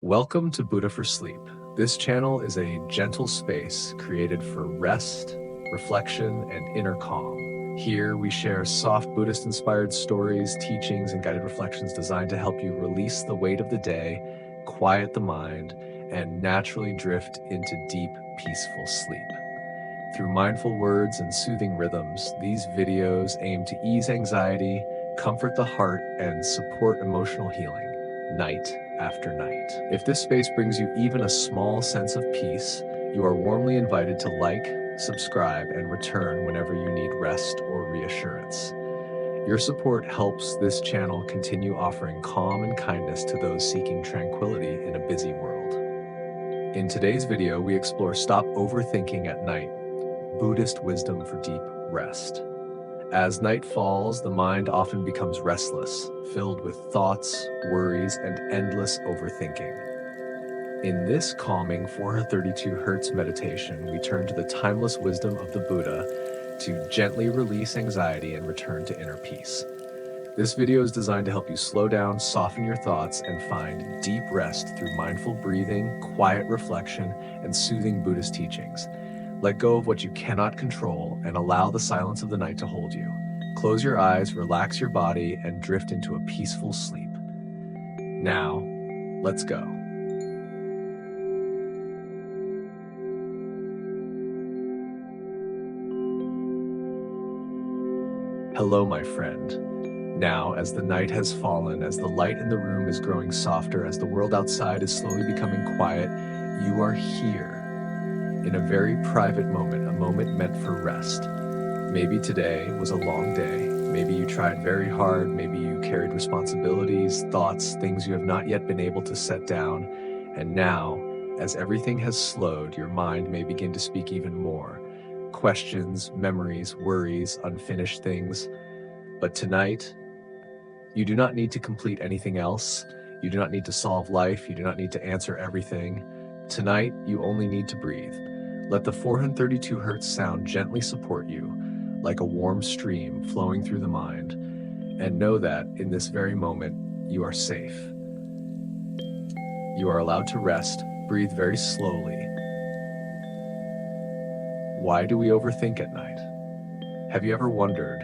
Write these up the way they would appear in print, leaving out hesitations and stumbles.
Welcome to Buddha for Sleep. This channel is a gentle space created for rest, reflection, and inner calm. Here we share soft Buddhist-inspired stories, teachings, and guided reflections designed to help you release the weight of the day, quiet the mind, and naturally drift into deep, peaceful sleep. Through mindful words and soothing rhythms, these videos aim to ease anxiety, comfort the heart, and support emotional healing, night after night. If this space brings you even a small sense of peace, you are warmly invited to like, subscribe, and return whenever you need rest or reassurance. Your support helps this channel continue offering calm and kindness to those seeking tranquility in a busy world. In today's video, we explore Stop Overthinking at Night, Buddhist wisdom for deep rest. As night falls, the mind often becomes restless, filled with thoughts, worries, and endless overthinking. In this calming 432 Hz meditation, we turn to the timeless wisdom of the Buddha to gently release anxiety and return to inner peace. This video is designed to help you slow down, soften your thoughts, and find deep rest through mindful breathing, quiet reflection, and soothing Buddhist teachings. Let go of what you cannot control and allow the silence of the night to hold you. Close your eyes, relax your body, and drift into a peaceful sleep. Now, let's go. Hello, my friend. Now, as the night has fallen, as the light in the room is growing softer, as the world outside is slowly becoming quiet, you are here. In a very private moment, a moment meant for rest. Maybe today was a long day. Maybe you tried very hard. Maybe you carried responsibilities, thoughts, things you have not yet been able to set down. And now, as everything has slowed, your mind may begin to speak even more. Questions, memories, worries, unfinished things. But tonight, you do not need to complete anything else. You do not need to solve life. You do not need to answer everything. Tonight, you only need to breathe. Let the 432 Hz sound gently support you, like a warm stream flowing through the mind, and know that in this very moment, you are safe. You are allowed to rest. Breathe very slowly. Why do we overthink at night? Have you ever wondered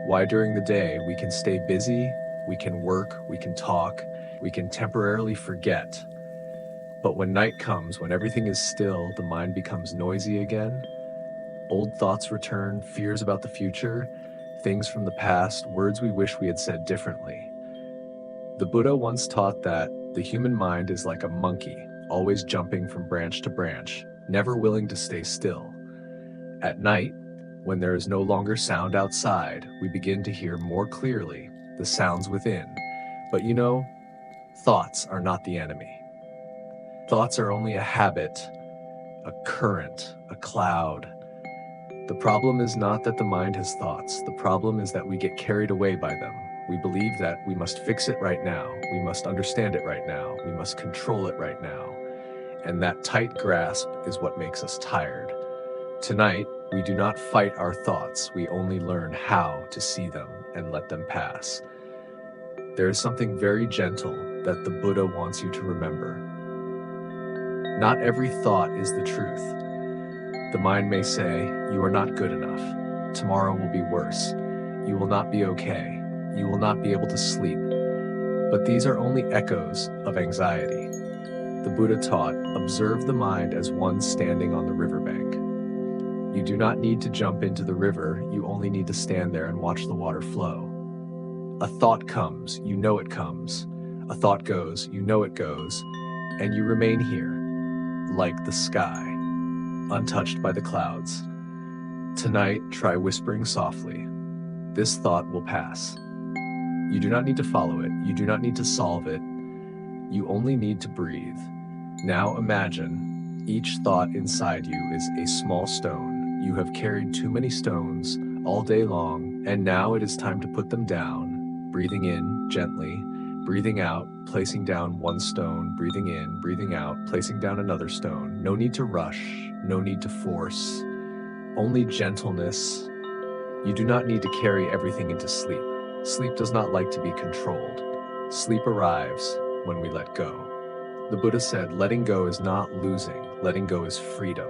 why during the day we can stay busy, we can work, we can talk, we can temporarily forget? But when night comes, when everything is still, the mind becomes noisy again. Old thoughts return, fears about the future, things from the past, words we wish we had said differently. The Buddha once taught that the human mind is like a monkey, always jumping from branch to branch, never willing to stay still. At night, when there is no longer sound outside, we begin to hear more clearly the sounds within. But you know, thoughts are not the enemy. Thoughts are only a habit, a current, a cloud. The problem is not that the mind has thoughts. The problem is that we get carried away by them. We believe that we must fix it right now. We must understand it right now. We must control it right now. And that tight grasp is what makes us tired. Tonight, we do not fight our thoughts. We only learn how to see them and let them pass. There is something very gentle that the Buddha wants you to remember. Not every thought is the truth. The mind may say, you are not good enough. Tomorrow will be worse. You will not be okay. You will not be able to sleep. But these are only echoes of anxiety. The Buddha taught, observe the mind as one standing on the riverbank. You do not need to jump into the river. You only need to stand there and watch the water flow. A thought comes, you know it comes. A thought goes, you know it goes. And you remain here, like the sky, untouched by the clouds. Tonight, try whispering softly. This thought will pass. You do not need to follow it. You do not need to solve it. You only need to breathe. Now imagine each thought inside you is a small stone. You have carried too many stones all day long, and now it is time to put them down, breathing in gently, breathing out, placing down one stone, breathing in, breathing out, placing down another stone. No need to rush, no need to force, only gentleness. You do not need to carry everything into sleep. Sleep does not like to be controlled. Sleep arrives when we let go. The Buddha said, letting go is not losing, letting go is freedom.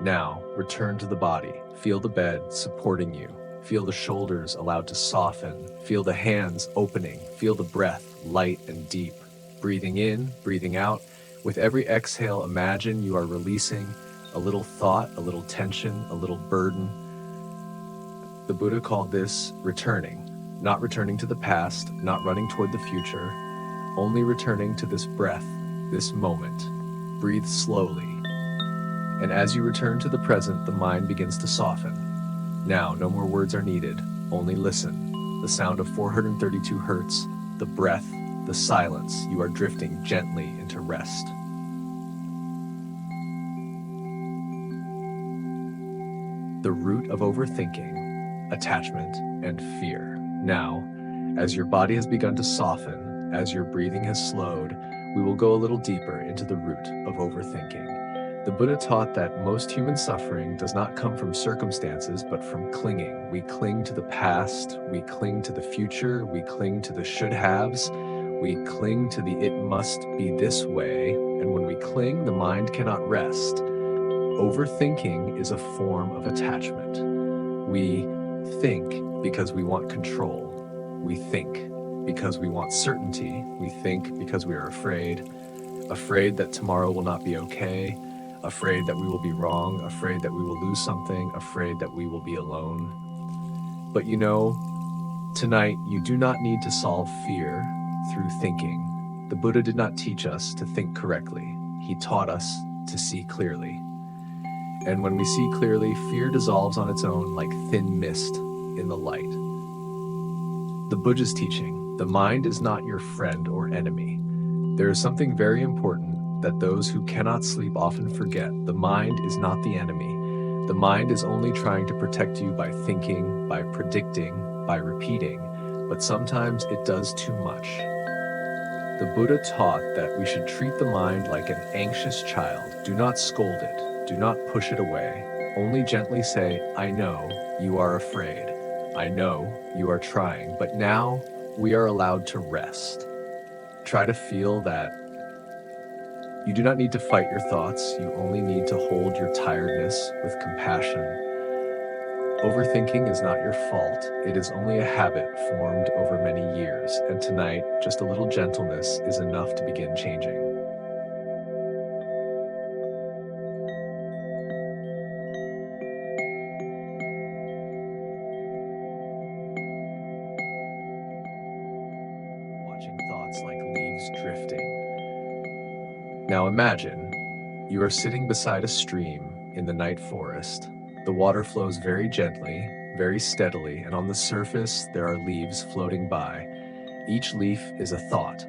Now, return to the body. Feel the bed supporting you. Feel the shoulders allowed to soften. Feel the hands opening. Feel the breath light and deep. Breathing in, breathing out. With every exhale, imagine you are releasing a little thought, a little tension, a little burden. The Buddha called this returning. Not returning to the past, not running toward the future, only returning to this breath, this moment. Breathe slowly. And as you return to the present, the mind begins to soften. Now, no more words are needed, only listen. The sound of 432 hertz, the breath, the silence. You are drifting gently into rest. The root of overthinking, attachment, and fear. Now, as your body has begun to soften, as your breathing has slowed, we will go a little deeper into the root of overthinking. The Buddha taught that most human suffering does not come from circumstances, but from clinging. We cling to the past, we cling to the future, we cling to the should-haves, we cling to the it must be this way, and when we cling, the mind cannot rest. Overthinking is a form of attachment. We think because we want control. We think because we want certainty. We think because we are afraid that tomorrow will not be okay, afraid that we will be wrong, afraid that we will lose something, afraid that we will be alone. But you know, tonight you do not need to solve fear through thinking. The Buddha did not teach us to think correctly. He taught us to see clearly. And when we see clearly, fear dissolves on its own like thin mist in the light. The Buddha's teaching, the mind is not your friend or enemy. There is something very important that those who cannot sleep often forget. The mind is not the enemy. The mind is only trying to protect you by thinking, by predicting, by repeating, but sometimes it does too much. The Buddha taught that we should treat the mind like an anxious child. Do not scold it. Do not push it away. Only gently say, I know you are afraid. I know you are trying, but now we are allowed to rest. Try to feel that you do not need to fight your thoughts. You only need to hold your tiredness with compassion. Overthinking is not your fault. It is only a habit formed over many years, and tonight, just a little gentleness is enough to begin changing. Watching thoughts like leaves drifting. Now imagine you are sitting beside a stream in the night forest. The water flows very gently, very steadily, and on the surface there are leaves floating by. Each leaf is a thought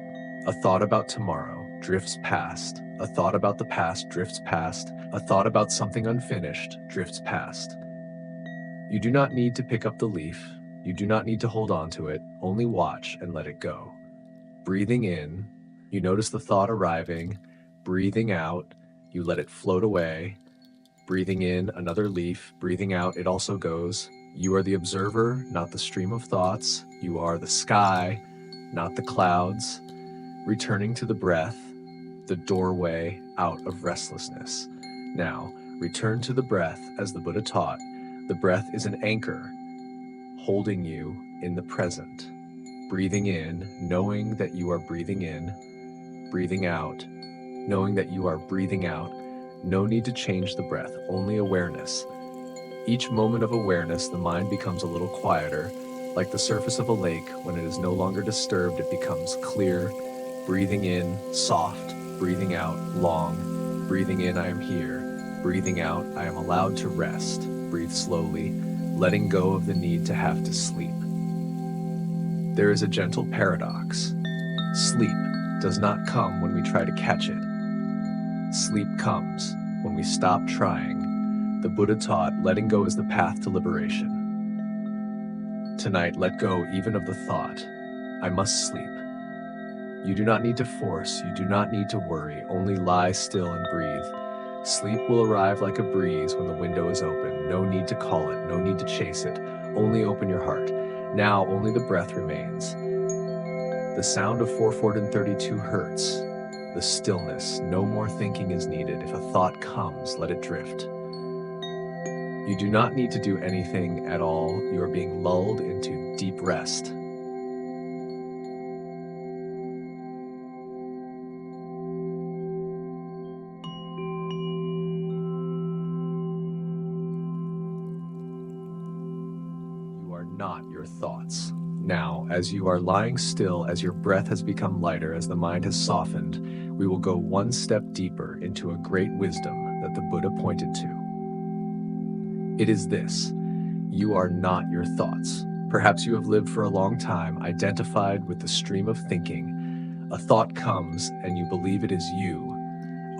about tomorrow drifts past, a thought about the past drifts past, a thought about something unfinished drifts past. You do not need to pick up the leaf, you do not need to hold on to it, only watch and let it go. Breathing in, you notice the thought arriving. Breathing out, you let it float away. Breathing in, another leaf. Breathing out, it also goes. You are the observer, not the stream of thoughts. You are the sky, not the clouds. Returning to the breath, the doorway out of restlessness. Now, return to the breath as the Buddha taught. The breath is an anchor, holding you in the present. Breathing in, knowing that you are breathing in. Breathing out, knowing that you are breathing out. No need to change the breath, only awareness. Each moment of awareness, the mind becomes a little quieter. Like the surface of a lake, when it is no longer disturbed, it becomes clear. Breathing in, soft. Breathing out, long. Breathing in, I am here. Breathing out, I am allowed to rest. Breathe slowly, letting go of the need to have to sleep. There is a gentle paradox. Sleep does not come when we try to catch it. Sleep comes when we stop trying. The Buddha taught letting go is the path to liberation. Tonight, let go even of the thought, I must sleep. You do not need to force, you do not need to worry, only lie still and breathe. Sleep will arrive like a breeze when the window is open. No need to call it, no need to chase it, only open your heart. Now only the breath remains. The sound of 432 hertz, the stillness. No more thinking is needed. If a thought comes, let it drift. You do not need to do anything at all. You are being lulled into deep rest. You are not your thoughts. Now, as you are lying still, as your breath has become lighter, as the mind has softened, we will go one step deeper into a great wisdom that the Buddha pointed to. It is this: you are not your thoughts. Perhaps you have lived for a long time, identified with the stream of thinking. A thought comes and you believe it is you.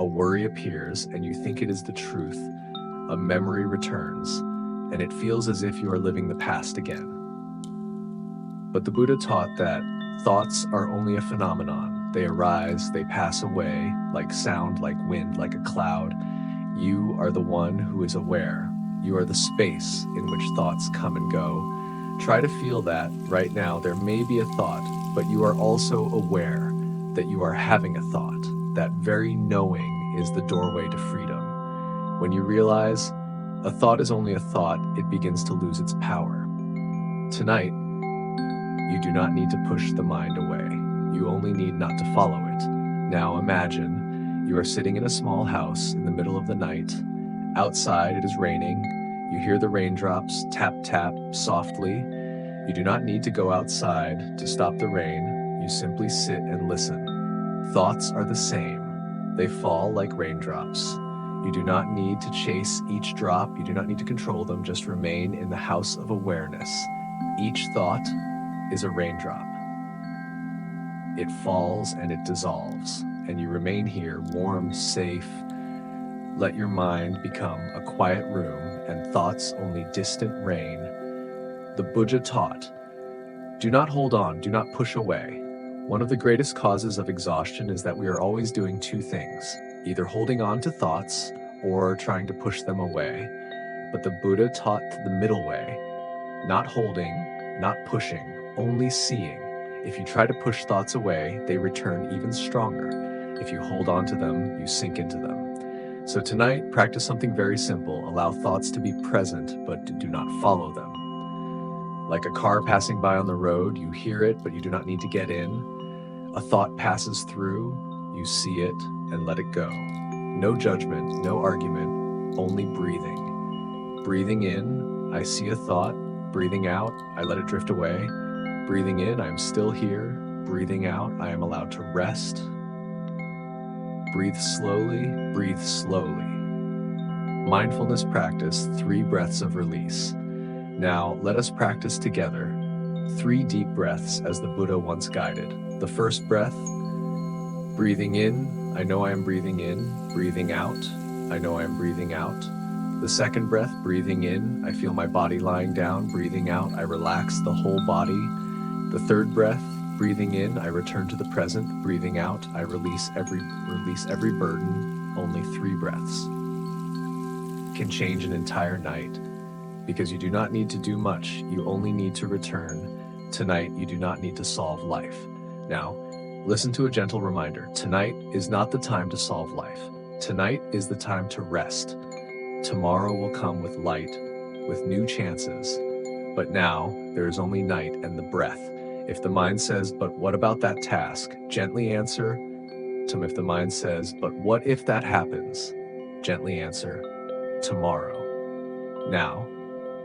A worry appears and you think it is the truth. A memory returns and it feels as if you are living the past again. But the Buddha taught that thoughts are only a phenomenon. They arise, they pass away, like sound, like wind, like a cloud. You are the one who is aware. You are the space in which thoughts come and go. Try to feel that right now. There may be a thought, but you are also aware that you are having a thought. That very knowing is the doorway to freedom. When you realize a thought is only a thought, it begins to lose its power. Tonight, you do not need to push the mind away. You only need not to follow it. Now imagine you are sitting in a small house in the middle of the night. Outside it is raining. You hear the raindrops tap tap softly. You do not need to go outside to stop the rain. You simply sit and listen. Thoughts are the same. They fall like raindrops. You do not need to chase each drop. You do not need to control them. Just remain in the house of awareness. Each thought is a raindrop. It falls and it dissolves, and you remain here, warm, safe. Let your mind become a quiet room and thoughts only distant rain. The Buddha taught, do not hold on, do not push away. One of the greatest causes of exhaustion is that we are always doing two things, either holding on to thoughts or trying to push them away. But the Buddha taught the middle way, not holding, not pushing, only seeing. If you try to push thoughts away, they return even stronger. If you hold on to them, you sink into them. So tonight, practice something very simple. Allow thoughts to be present, but do not follow them. Like a car passing by on the road, you hear it, but you do not need to get in. A thought passes through, you see it, and let it go. No judgment, no argument, only breathing. Breathing in, I see a thought. Breathing out, I let it drift away. Breathing in, I am still here. Breathing out, I am allowed to rest. Breathe slowly, breathe slowly. Mindfulness practice, 3 breaths of release. Now, let us practice together 3 deep breaths as the Buddha once guided. The first breath, breathing in, I know I am breathing in. Breathing out, I know I am breathing out. The second breath, breathing in, I feel my body lying down. Breathing out, I relax the whole body. The third breath, breathing in, I return to the present. Breathing out, I release every burden. Only 3 breaths can change an entire night, because you do not need to do much. You only need to return. Tonight, you do not need to solve life. Now, listen to a gentle reminder. Tonight is not the time to solve life. Tonight is the time to rest. Tomorrow will come with light, with new chances. But now, there is only night and the breath. If the mind says, but what about that task? Gently answer. If the mind says, but what if that happens? Gently answer, tomorrow. Now,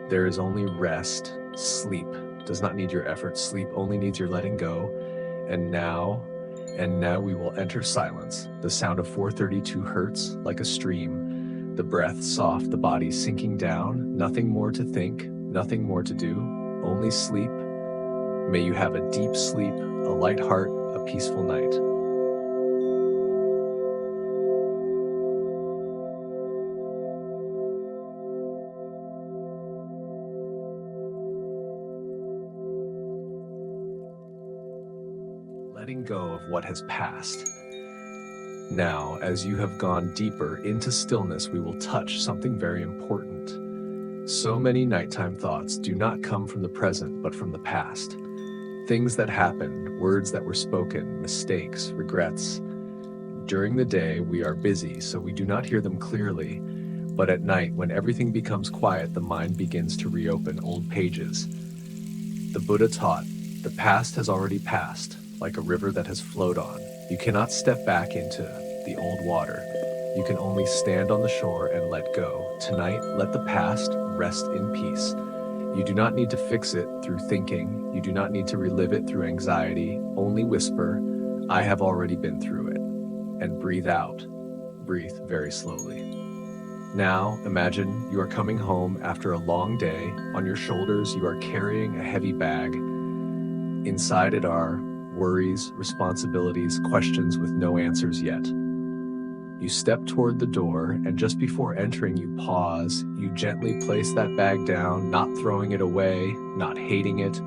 there is only rest. Sleep does not need your effort. Sleep only needs your letting go. And now we will enter silence. The sound of 432 hertz like a stream. The breath soft, the body sinking down. Nothing more to think, nothing more to do, only sleep. May you have a deep sleep, a light heart, a peaceful night. Letting go of what has passed. Now, as you have gone deeper into stillness, we will touch something very important. So many nighttime thoughts do not come from the present, but from the past. Things that happened, words that were spoken, mistakes, regrets. During the day, we are busy, so we do not hear them clearly. But at night, when everything becomes quiet, the mind begins to reopen old pages. The Buddha taught, the past has already passed, like a river that has flowed on. You cannot step back into the old water. You can only stand on the shore and let go. Tonight, let the past rest in peace. You do not need to fix it through thinking. You do not need to relive it through anxiety. Only whisper, I have already been through it. And breathe out. Breathe very slowly. Now, imagine you are coming home after a long day. On your shoulders, you are carrying a heavy bag. Inside it are worries, responsibilities, questions with no answers yet. You step toward the door, and just before entering, you pause. You gently place that bag down, not throwing it away, not hating it,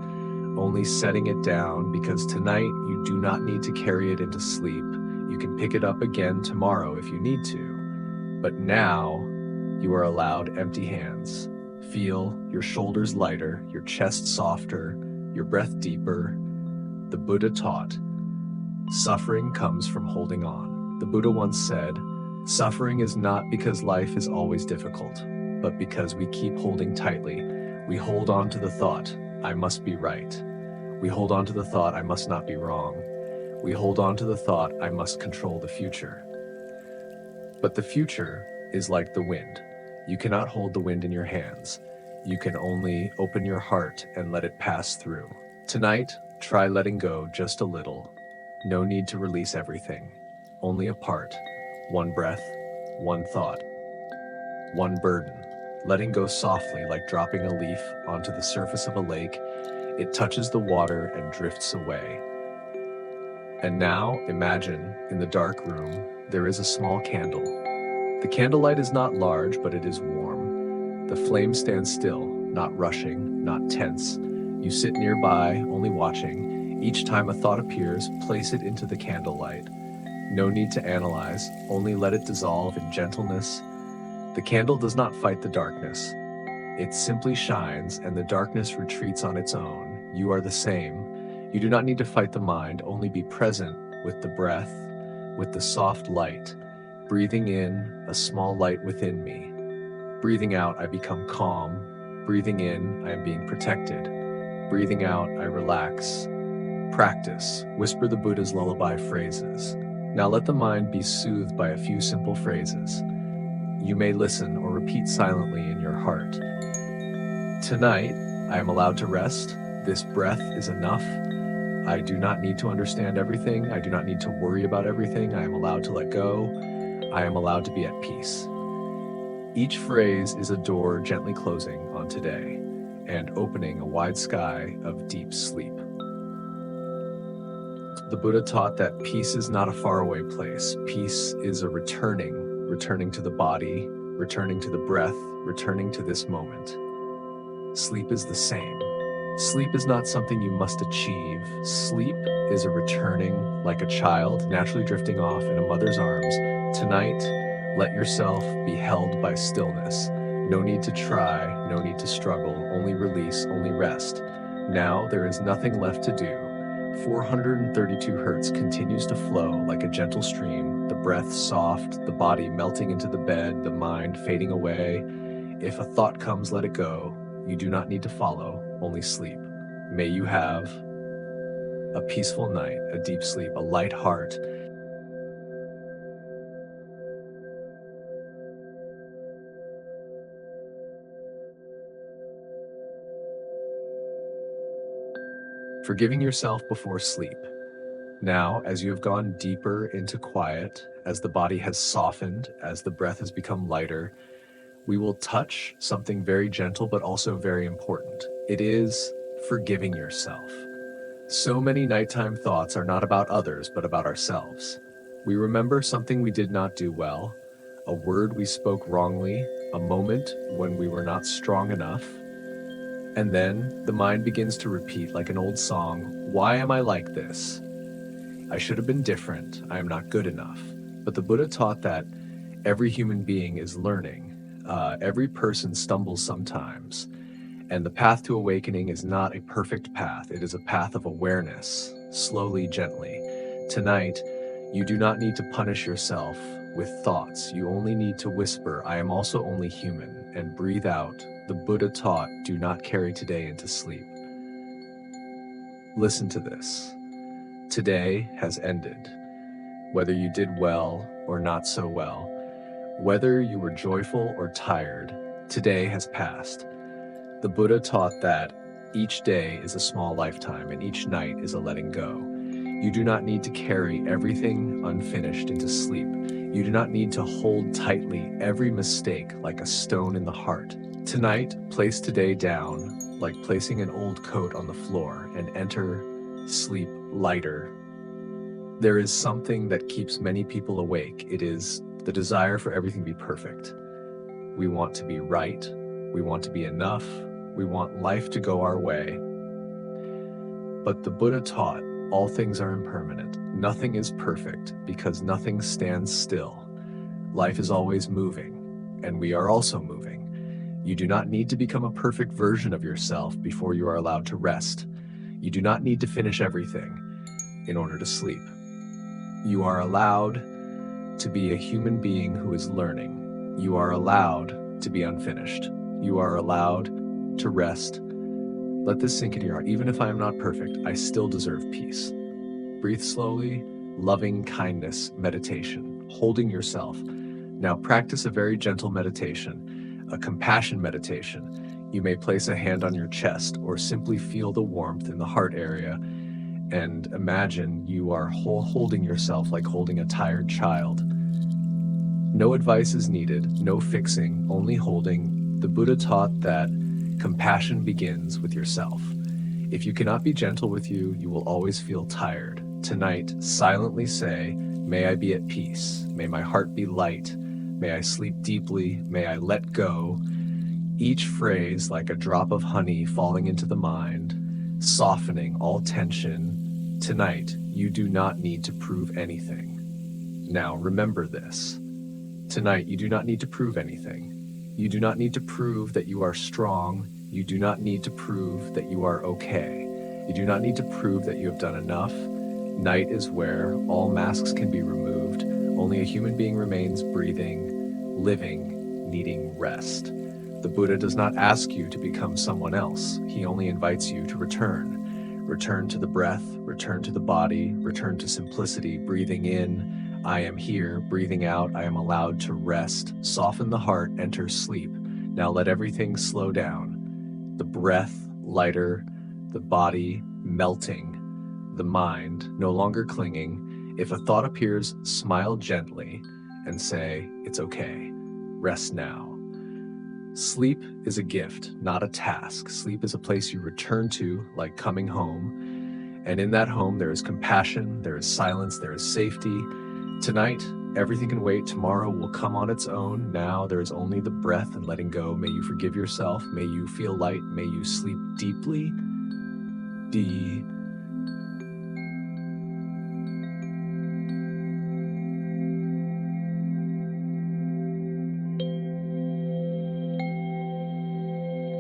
only setting it down, because tonight you do not need to carry it into sleep. You can pick it up again tomorrow if you need to. But now, you are allowed empty hands. Feel your shoulders lighter, your chest softer, your breath deeper. The Buddha taught, suffering comes from holding on. The Buddha once said, suffering is not because life is always difficult, but because we keep holding tightly. We hold on to the thought, I must be right. We hold on to the thought, I must not be wrong. We hold on to the thought, I must control the future. But the future is like the wind. You cannot hold the wind in your hands. You can only open your heart and let it pass through. Tonight, try letting go just a little. No need to release everything. Only a part. One breath, one thought, one burden. Letting go softly like dropping a leaf onto the surface of a lake. It touches the water and drifts away. And now, imagine, in the dark room, there is a small candle. The candlelight is not large, but it is warm. The flame stands still, not rushing, not tense. You sit nearby, only watching. Each time a thought appears, place it into the candlelight. No need to analyze, only let it dissolve in gentleness. The candle does not fight the darkness. It simply shines, and the darkness retreats on its own. You are the same. You do not need to fight the mind, only be present with the breath, with the soft light. Breathing in, a small light within me. Breathing out, I become calm. Breathing in, I am being protected. Breathing out, I relax. Practice. Whisper the Buddha's lullaby phrases. Now let the mind be soothed by a few simple phrases. You may listen or repeat silently in your heart. Tonight, I am allowed to rest. This breath is enough. I do not need to understand everything. I do not need to worry about everything. I am allowed to let go. I am allowed to be at peace. Each phrase is a door gently closing on today and opening a wide sky of deep sleep. The Buddha taught that peace is not a faraway place. Peace is a returning to the body, returning to the breath, returning to this moment. Sleep is the same. Sleep is not something you must achieve. Sleep is a returning like a child, naturally drifting off in a mother's arms. Tonight, let yourself be held by stillness. No need to try, no need to struggle, only release, only rest. Now there is nothing left to do. 432 hertz continues to flow like a gentle stream, the breath soft, the body melting into the bed, the mind fading away. If a thought comes, let it go. You do not need to follow, only sleep. May you have a peaceful night, a deep sleep, a light heart. Forgiving yourself before sleep. Now, as you have gone deeper into quiet, as the body has softened, as the breath has become lighter, we will touch something very gentle but also very important. It is forgiving yourself. So many nighttime thoughts are not about others, but about ourselves. We remember something we did not do well, a word we spoke wrongly, a moment when we were not strong enough. And then the mind begins to repeat like an old song, why am I like this? I should have been different. I am not good enough. But the Buddha taught that every human being is learning. Every person stumbles sometimes. And the path to awakening is not a perfect path. It is a path of awareness, slowly, gently. Tonight, You do not need to punish yourself with thoughts. You only need to whisper, I am also only human, and breathe out. The Buddha taught, do not carry today into sleep. Listen to this. Today has ended. Whether you did well or not so well, whether you were joyful or tired, today has passed. The Buddha taught that each day is a small lifetime and each night is a letting go. You do not need to carry everything unfinished into sleep. You do not need to hold tightly every mistake like a stone in the heart. Tonight, place today down like placing an old coat on the floor and enter sleep lighter. There is something that keeps many people awake. It is the desire for everything to be perfect. We want to be right. We want to be enough. We want life to go our way. But the Buddha taught all things are impermanent. Nothing is perfect because nothing stands still. Life is always moving, and we are also moving. You do not need to become a perfect version of yourself before you are allowed to rest. You do not need to finish everything in order to sleep. You are allowed to be a human being who is learning. You are allowed to be unfinished. You are allowed to rest. Let this sink into your heart. Even if I am not perfect, I still deserve peace. Breathe slowly, loving kindness meditation, holding yourself. Now practice a very gentle meditation, a compassion meditation. You may place a hand on your chest or simply feel the warmth in the heart area and imagine you are holding yourself like holding a tired child. No advice is needed, no fixing, only holding. The Buddha taught that compassion begins with yourself. If you cannot be gentle with you, you will always feel tired. Tonight, silently say, may I be at peace. May my heart be light. May I sleep deeply. May I let go. Each phrase like a drop of honey falling into the mind, softening all tension. Tonight, you do not need to prove anything. Now, remember this. Tonight, you do not need to prove anything. You do not need to prove that you are strong. You do not need to prove that you are okay. You do not need to prove that you have done enough. Night is where all masks can be removed. Only a human being remains breathing, living, needing rest. The Buddha does not ask you to become someone else. He only invites you to return. Return to the breath, return to the body, return to simplicity, breathing in, I am here, breathing out, I am allowed to rest. Soften the heart, enter sleep. Now let everything slow down. The breath lighter, the body melting, the mind no longer clinging. If a thought appears, smile gently and say, it's okay, rest now. Sleep is a gift, not a task. Sleep is a place you return to, like coming home. And in that home, there is compassion, there is silence, there is safety. Tonight, everything can wait. Tomorrow will come on its own. Now there is only the breath and letting go. May you forgive yourself. May you feel light. May you sleep deeply.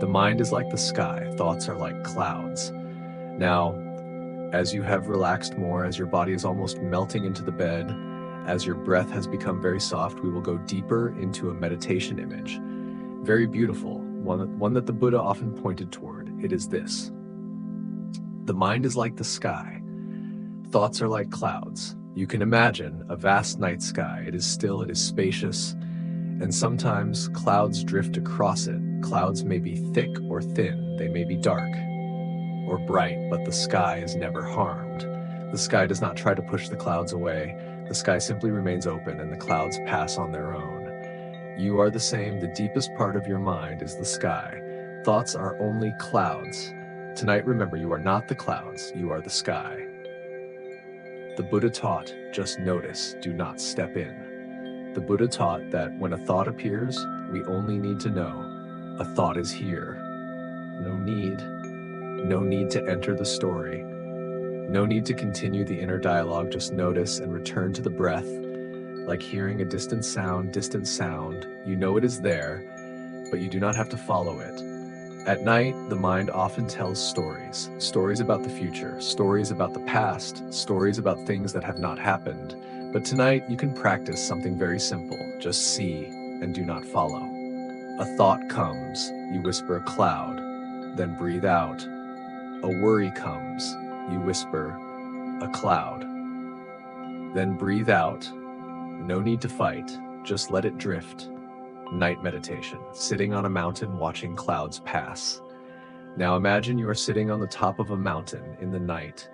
The mind is like the sky. Thoughts are like clouds. Now, as you have relaxed more, as your body is almost melting into the bed, as your breath has become very soft, we will go deeper into a meditation image. Very beautiful, one that the Buddha often pointed toward. It is this. The mind is like the sky. Thoughts are like clouds. You can imagine a vast night sky. It is still, it is spacious, and sometimes clouds drift across it. Clouds may be thick or thin. They may be dark or bright, but the sky is never harmed. The sky does not try to push the clouds away. The sky simply remains open and the clouds pass on their own. You are the same. The deepest part of your mind is the sky. Thoughts are only clouds. Tonight, remember, you are not the clouds. You are the sky. The Buddha taught, just notice, do not step in. The Buddha taught that when a thought appears, we only need to know a thought is here. No need to enter the story. No need to continue the inner dialogue. Just notice and return to the breath, like hearing a distant sound. You know it is there, but you do not have to follow it. At night, the mind often tells stories about the future, stories about the past, stories about things that have not happened. But tonight you can practice something very simple. Just see and do not follow. A thought comes, you whisper a cloud, then breathe out. A worry comes, you whisper a cloud, then breathe out. No need to fight, just let it drift. Night meditation, sitting on a mountain watching clouds pass. Now imagine you are sitting on the top of a mountain in the night.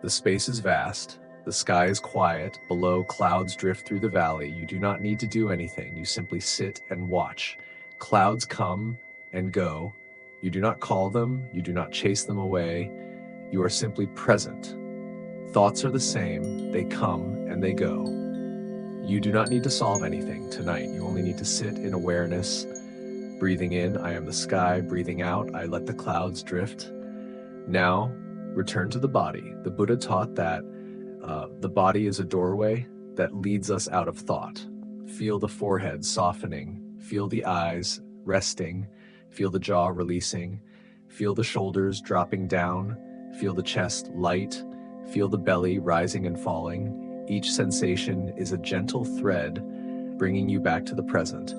The space is vast, the sky is quiet, below clouds drift through the valley. You do not need to do anything, you simply sit and watch. Clouds come and go. You do not call them, you do not chase them away. You are simply present. Thoughts are the same, they come and they go. You do not need to solve anything tonight. You only need to sit in awareness. Breathing in, I am the sky. Breathing out, I let the clouds drift. Now, return to the body. The Buddha taught that the body is a doorway that leads us out of thought. Feel the forehead softening. Feel the eyes resting. Feel the jaw releasing. Feel the shoulders dropping down. Feel the chest light. Feel the belly rising and falling. Each sensation is a gentle thread bringing you back to the present.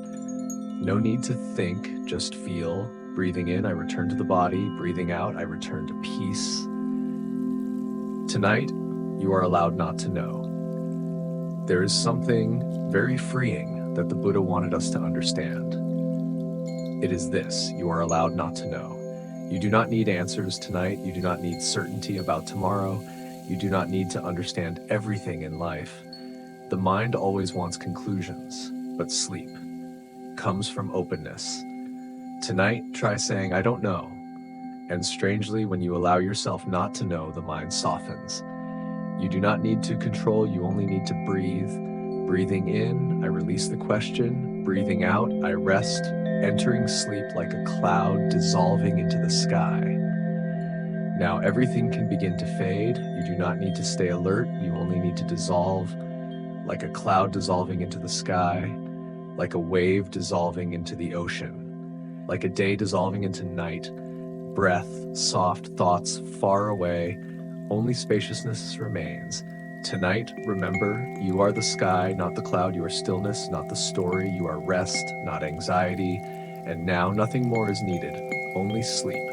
No need to think, just feel. Breathing in, I return to the body. Breathing out, I return to peace. Tonight, you are allowed not to know. There is something very freeing that the Buddha wanted us to understand. It is this: you are allowed not to know. You do not need answers tonight. You do not need certainty about tomorrow. You do not need to understand everything in life. The mind always wants conclusions, but sleep comes from openness. Tonight, try saying, I don't know. And strangely, when you allow yourself not to know, the mind softens. You do not need to control, you only need to breathe. Breathing in, I release the question. Breathing out, I rest, entering sleep like a cloud dissolving into the sky. Now everything can begin to fade. You do not need to stay alert. You only need to dissolve like a cloud dissolving into the sky, like a wave dissolving into the ocean, like a day dissolving into night. Breath, soft thoughts far away, only spaciousness remains. Tonight, remember, you are the sky, not the cloud. You are stillness, not the story. You are rest, not anxiety. And now nothing more is needed, only sleep.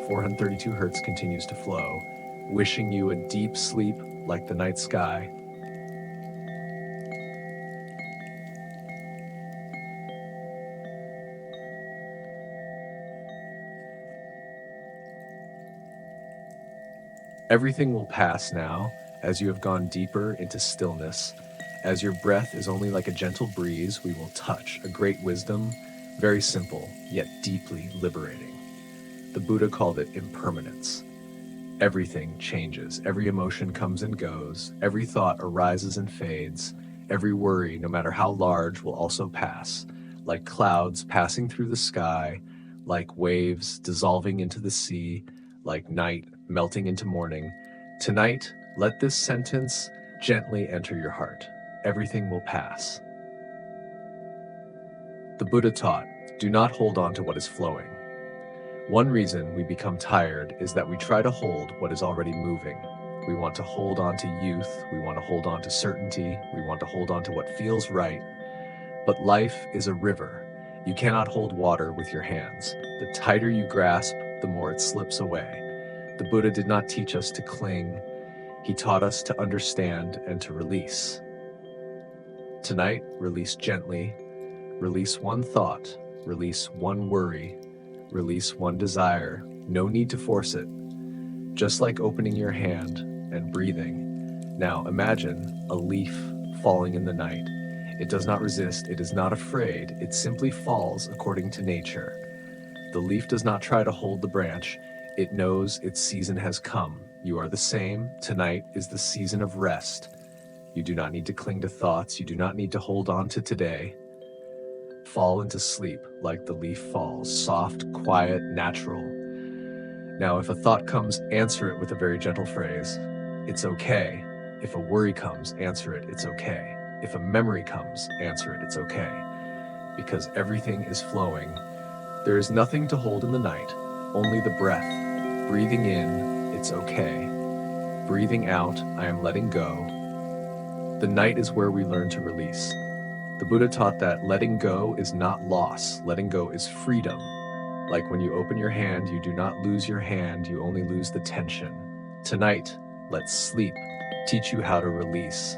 432 hertz continues to flow, wishing you a deep sleep like the night sky. Everything will pass now, as you have gone deeper into stillness. As your breath is only like a gentle breeze, we will touch a great wisdom, very simple, yet deeply liberating. The Buddha called it impermanence. Everything changes, every emotion comes and goes, every thought arises and fades, every worry, no matter how large, will also pass, like clouds passing through the sky, like waves dissolving into the sea, like night melting into morning. Tonight, let this sentence gently enter your heart. Everything will pass. The Buddha taught, do not hold on to what is flowing. One reason we become tired is that we try to hold what is already moving. We want to hold on to youth, we want to hold on to certainty, we want to hold on to what feels right. But life is a river. You cannot hold water with your hands. The tighter you grasp, the more it slips away. The Buddha did not teach us to cling. He taught us to understand and to release. Tonight, release gently. Release one thought. Release one worry. Release one desire. No need to force it. Just like opening your hand and breathing. Now imagine a leaf falling in the night. It does not resist. It is not afraid. It simply falls according to nature. The leaf does not try to hold the branch. It knows its season has come. You are the same. Tonight is the season of rest. You do not need to cling to thoughts. You do not need to hold on to today. Fall into sleep like the leaf falls, soft, quiet, natural. Now, if a thought comes, answer it with a very gentle phrase. It's okay. If a worry comes, answer it. It's okay. If a memory comes, answer it. It's okay. Because everything is flowing. There is nothing to hold in the night, only the breath. Breathing in, it's okay. Breathing out, I am letting go. The night is where we learn to release. The Buddha taught that letting go is not loss, letting go is freedom. Like when you open your hand, you do not lose your hand, you only lose the tension. Tonight, let sleep teach you how to release.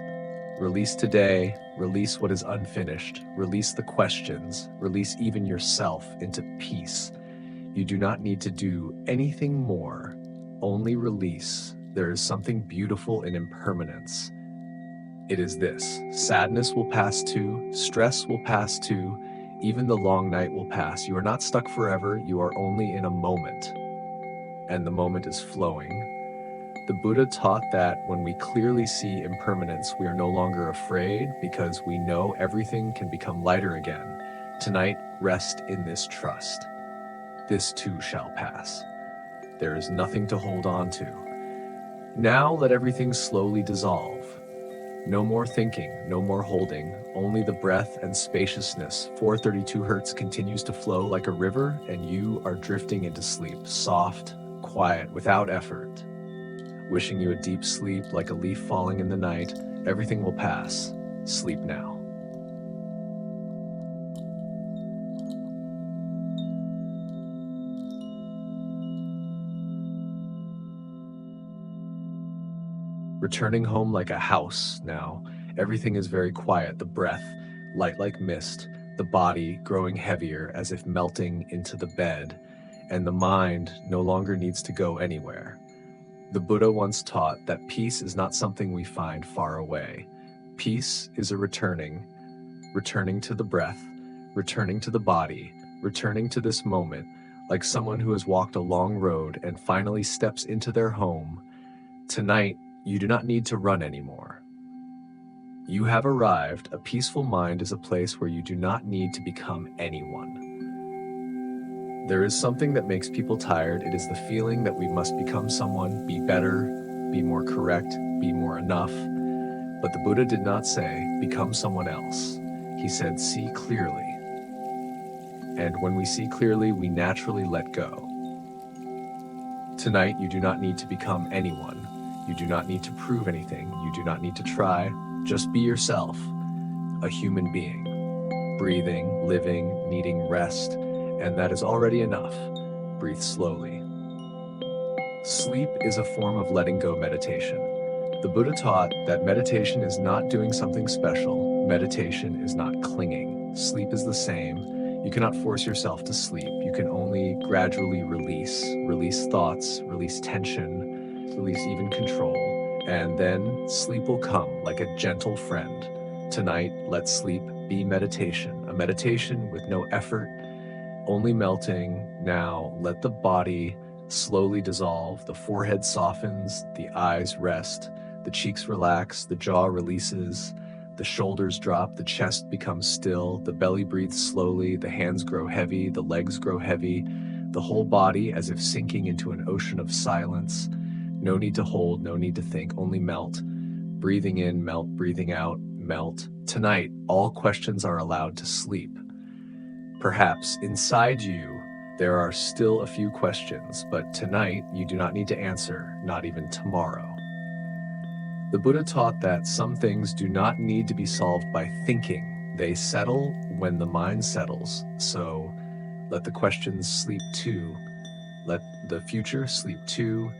Release today, release what is unfinished, release the questions, release even yourself into peace. You do not need to do anything more, only release. There is something beautiful in impermanence. It is this: sadness will pass too, stress will pass too, even the long night will pass. You are not stuck forever, you are only in a moment, and the moment is flowing. The Buddha taught that when we clearly see impermanence, we are no longer afraid because we know everything can become lighter again. Tonight, rest in this trust. This too shall pass. There is nothing to hold on to. Now let everything slowly dissolve. No more thinking, no more holding, only the breath and spaciousness. 432 Hertz continues to flow like a river, and you are drifting into sleep, soft, quiet, without effort. Wishing you a deep sleep like a leaf falling in the night. Everything will pass. Sleep now. Returning home like a house now. Everything is very quiet. The breath, light like mist. The body growing heavier as if melting into the bed. And the mind no longer needs to go anywhere. The Buddha once taught that peace is not something we find far away. Peace is a returning to the breath, returning to the body, returning to this moment, like someone who has walked a long road and finally steps into their home. Tonight, you do not need to run anymore. You have arrived. A peaceful mind is a place where you do not need to become anyone. There is something that makes people tired. It is the feeling that we must become someone, be better, be more correct, be more enough. But the Buddha did not say, become someone else. He said, see clearly. And when we see clearly, we naturally let go. Tonight, you do not need to become anyone. You do not need to prove anything. You do not need to try. Just be yourself, a human being, breathing, living, needing rest, and that is already enough. Breathe slowly. Sleep is a form of letting go meditation. The Buddha taught that meditation is not doing something special. Meditation is not clinging. Sleep is the same. You cannot force yourself to sleep. You can only gradually release thoughts, release tension, release even control, and then sleep will come like a gentle friend. Tonight, let sleep be meditation, a meditation with no effort, only melting. Now, let the body slowly dissolve. The forehead softens, the eyes rest, the cheeks relax, the jaw releases, the shoulders drop, the chest becomes still, the belly breathes slowly, the hands grow heavy, the legs grow heavy, the whole body as if sinking into an ocean of silence. No need to hold, no need to think, only melt. Breathing in, melt, breathing out, melt. Tonight, all questions are allowed to sleep. Perhaps inside you, there are still a few questions, but tonight you do not need to answer, not even tomorrow. The Buddha taught that some things do not need to be solved by thinking. They settle when the mind settles. So let the questions sleep too. Let the future sleep too.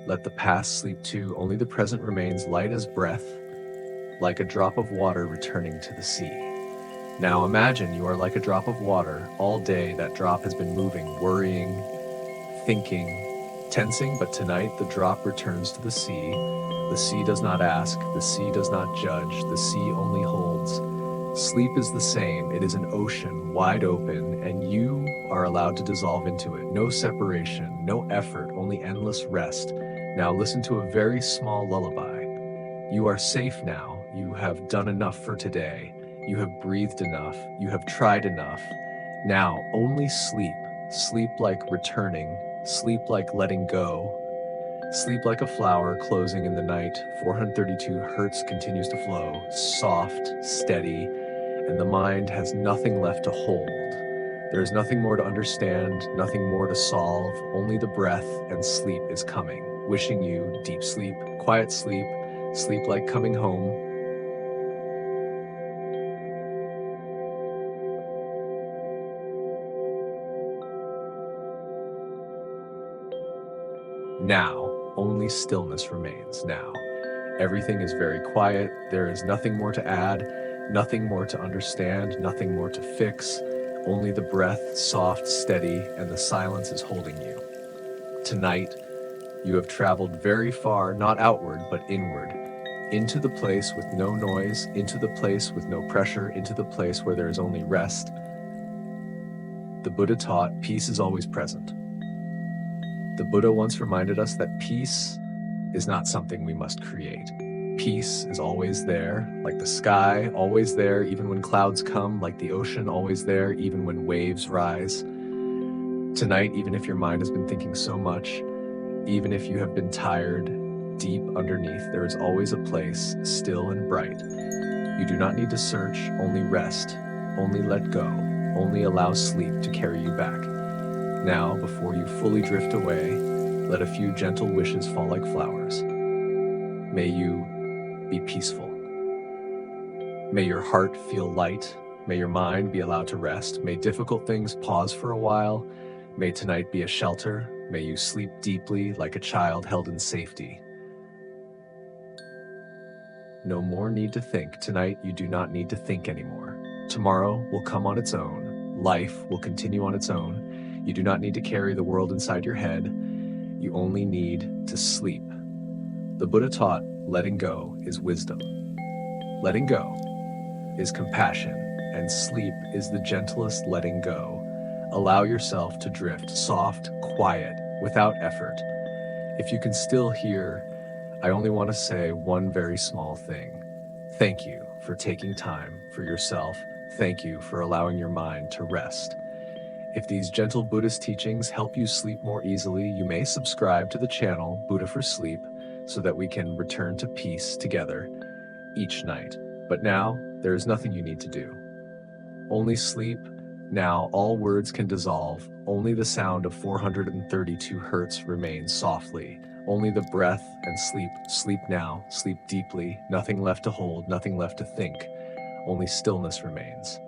Let the past sleep too. Only the present remains light as breath, like a drop of water returning to the sea. Now imagine you are like a drop of water. All day that drop has been moving, worrying, thinking, tensing, but tonight the drop returns to the sea. The sea does not ask, the sea does not judge, the sea only holds. Sleep is the same. It is an ocean, wide open, and you are allowed to dissolve into it. No separation, no effort, only endless rest. Now listen to a very small lullaby. You are safe now. You have done enough for today. You have breathed enough. You have tried enough. Now only sleep. Sleep like returning. Sleep like letting go. Sleep like a flower closing in the night. 432 Hertz continues to flow, soft, steady, and the mind has nothing left to hold. There is nothing more to understand, nothing more to solve, only the breath and sleep is coming. Wishing you deep sleep, quiet sleep, sleep like coming home. Now, only stillness remains now. Everything is very quiet. There is nothing more to add, nothing more to understand, nothing more to fix. Only the breath, soft, steady, and the silence is holding you. Tonight, you have traveled very far, not outward, but inward, into the place with no noise, into the place with no pressure, into the place where there is only rest. The Buddha taught peace is always present. The Buddha once reminded us that peace is not something we must create. Peace is always there, like the sky, always there, even when clouds come, like the ocean, always there, even when waves rise. Tonight, even if your mind has been thinking so much, even if you have been tired, deep underneath, there is always a place, still and bright. You do not need to search, only rest, only let go, only allow sleep to carry you back. Now, before you fully drift away, let a few gentle wishes fall like flowers. May you be peaceful. May your heart feel light. May your mind be allowed to rest. May difficult things pause for a while. May tonight be a shelter. May you sleep deeply like a child held in safety. No more need to think. Tonight, you do not need to think anymore. Tomorrow will come on its own. Life will continue on its own. You do not need to carry the world inside your head. You only need to sleep. The Buddha taught letting go is wisdom. Letting go is compassion, and sleep is the gentlest letting go. Allow yourself to drift, soft, quiet, without effort. If you can still hear, I only want to say one very small thing. Thank you for taking time for yourself. Thank you for allowing your mind to rest. If these gentle Buddhist teachings help you sleep more easily, you may subscribe to the channel Buddha for Sleep so that we can return to peace together each night. But now, there is nothing you need to do. Only sleep. Now all words can dissolve. Only the sound of 432 hertz remains softly. Only the breath and sleep. Sleep now. Sleep deeply. Nothing left to hold, nothing left to think. Only stillness remains.